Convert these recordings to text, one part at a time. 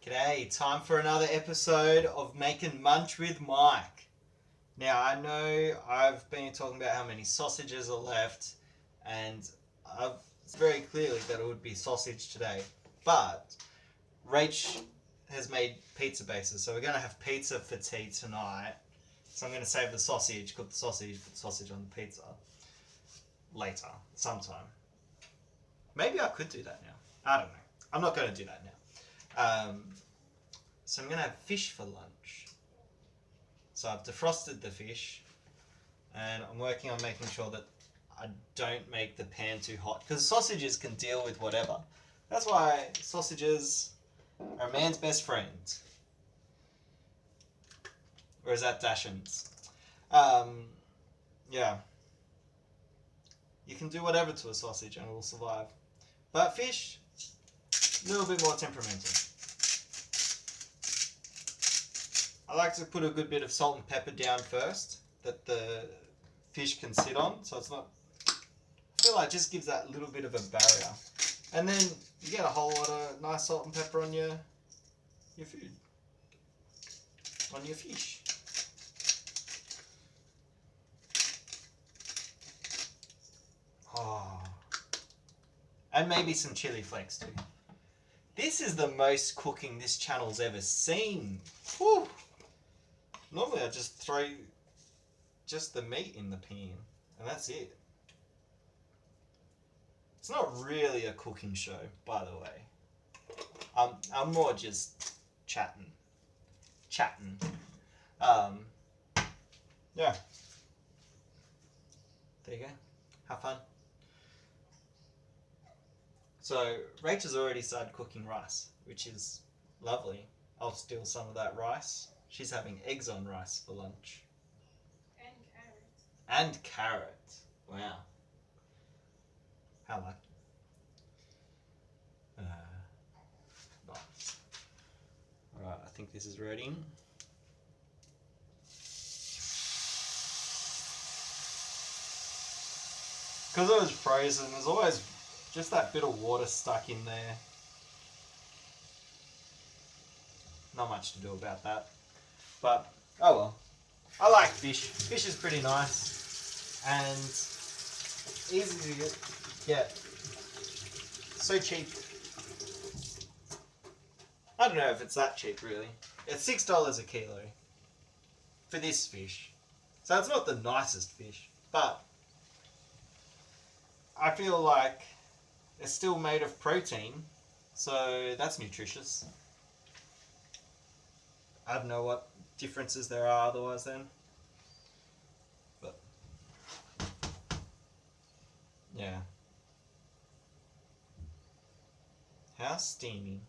G'day, time for another episode of Making Munch with Mike. Now, I know I've been talking about how many sausages are left, and I've very clearly that it would be sausage today. But Rach has made pizza bases, so we're going to have pizza for tea tonight. So I'm going to save the sausage, cook the sausage, put the sausage on the pizza later, sometime. Maybe I could do that now. I don't know. I'm not going to do that now. So I'm going to have fish for lunch. So I've defrosted the fish, and I'm working on making sure that I don't make the pan too hot, because sausages can deal with whatever. That's why sausages are a man's best friend. Or is that Dashin's? Yeah. You can do whatever to a sausage and it will survive. But fish, a little bit more temperamental. I like to put a good bit of salt and pepper down first that the fish can sit on, so it's not, I feel like it just gives that little bit of a barrier. And then you get a whole lot of nice salt and pepper on your food, on your fish. Oh. And maybe some chili flakes too. This is the most cooking this channel's ever seen. Whew. Normally I just throw just the meat in the pan and that's it. It's not really a cooking show, by the way. I'm more just chatting. Yeah. There you go. Have fun. So Rachel's already started cooking rice, which is lovely. I'll steal some of that rice. She's having eggs on rice for lunch. And carrot. And carrot. Wow. How lucky. Nice. Alright, I think this is ready. Because it was frozen, there's always just that bit of water stuck in there. Not much to do about that. But, oh well. I like fish. Fish is pretty nice. And easy to get. So cheap. I don't know if it's that cheap really. It's $6 a kilo for this fish. So it's not the nicest fish, but I feel like it's still made of protein, so that's nutritious. I don't know what differences there are otherwise then. But yeah. How steamy.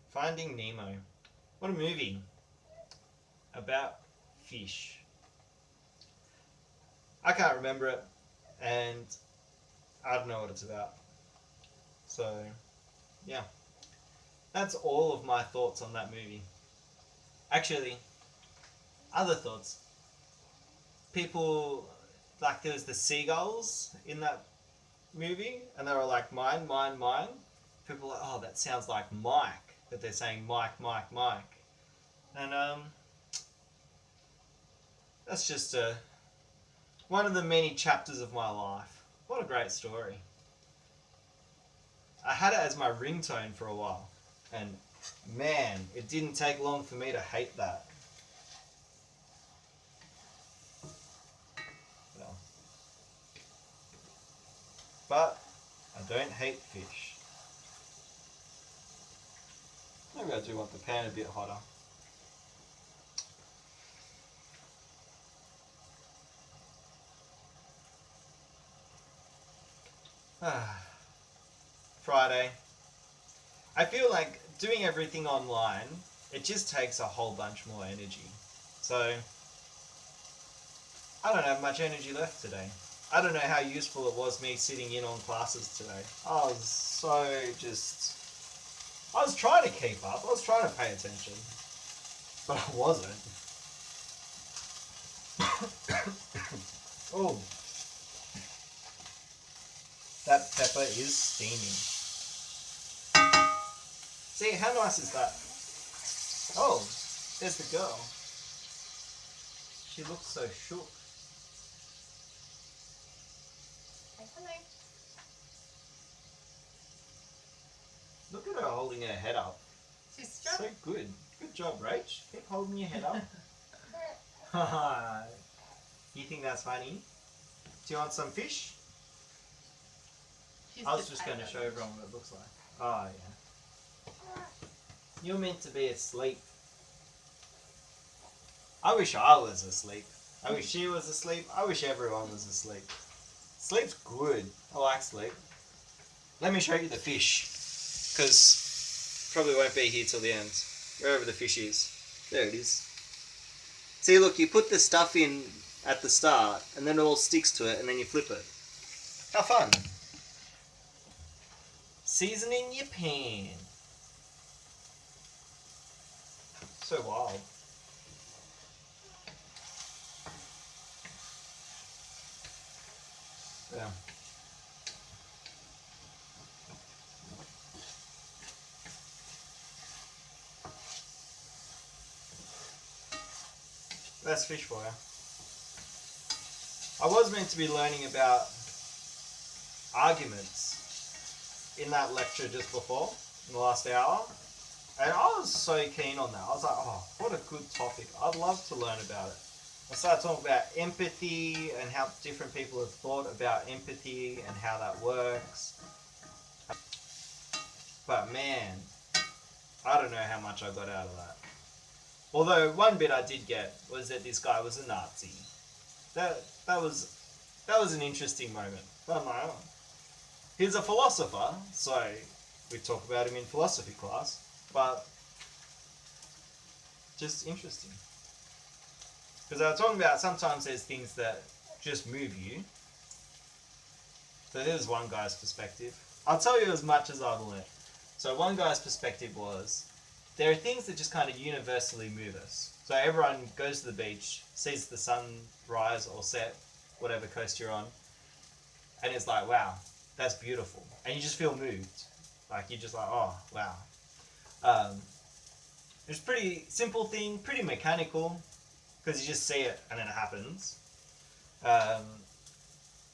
Finding Nemo. What a movie. About fish. I can't remember it, and I don't know what it's about. So, yeah. That's all of my thoughts on that movie. Actually, other thoughts. People, like there was the seagulls in that movie, and they were like, mine, mine, mine. People were like, oh, that sounds like Mike. But they're saying Mike, Mike, Mike. And, that's just one of the many chapters of my life. What a great story. I had it as my ringtone for a while, and man, it didn't take long for me to hate that. Well, but I don't hate fish. Maybe I do want the pan a bit hotter. Friday. I feel like doing everything online, it just takes a whole bunch more energy. So, I don't have much energy left today. I don't know how useful it was me sitting in on classes today. I was trying to keep up, I was trying to pay attention, but I wasn't. Oh, That pepper is steaming. See, how nice is that? Oh, there's the girl. She looks so shook. Hello. Look at her holding her head up. She's So strong. good. Good job, Rach. Keep holding your head up. You think that's funny? Do you want some fish? I was just going to show everyone what it looks like. Oh, yeah. You're meant to be asleep. I wish I was asleep. I wish she was asleep. I wish everyone was asleep. Sleep's good. I like sleep. Let me show you the fish. Because probably won't be here till the end. Wherever the fish is. There it is. See, look, you put the stuff in at the start, and then it all sticks to it, and then you flip it. How fun. Season in your pan. So wild. Yeah. That's fish for you. I was meant to be learning about arguments in that lecture just before, in the last hour. And I was so keen on that. I was like, oh, what a good topic. I'd love to learn about it. I started talking about empathy and how different people have thought about empathy and how that works. But man, I don't know how much I got out of that. Although one bit I did get was that this guy was a Nazi. That was an interesting moment. I'm like, oh. He's a philosopher, so we talk about him in philosophy class. But just interesting. Because I was talking about sometimes there's things that just move you. So there's one guy's perspective. I'll tell you as much as I've learned. So one guy's perspective was, there are things that just kind of universally move us. So everyone goes to the beach, sees the sun rise or set, whatever coast you're on, and it's like, wow, that's beautiful. And you just feel moved. Like, you're just like, oh, wow. It's a pretty simple thing, pretty mechanical, because you just see it and then it happens. The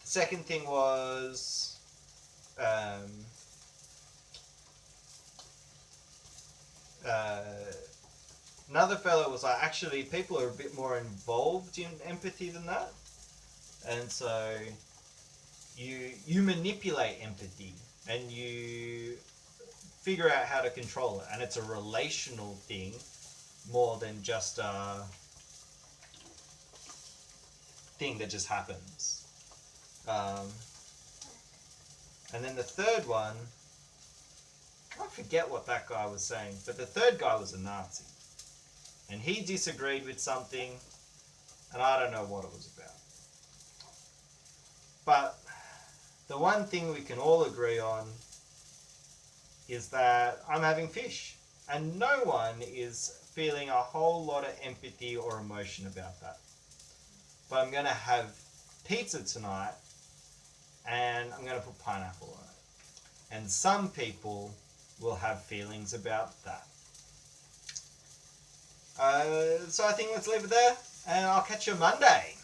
second thing was another fellow was like, actually people are a bit more involved in empathy than that, and so you manipulate empathy and you figure out how to control it, and it's a relational thing more than just a thing that just happens. And then the third one, I forget what that guy was saying, but the third guy was a Nazi. And he disagreed with something, and I don't know what it was about. But the one thing we can all agree on is that I'm having fish. And no one is feeling a whole lot of empathy or emotion about that. But I'm going to have pizza tonight, and I'm going to put pineapple on it. And some people will have feelings about that. So I think let's leave it there, and I'll catch you Monday.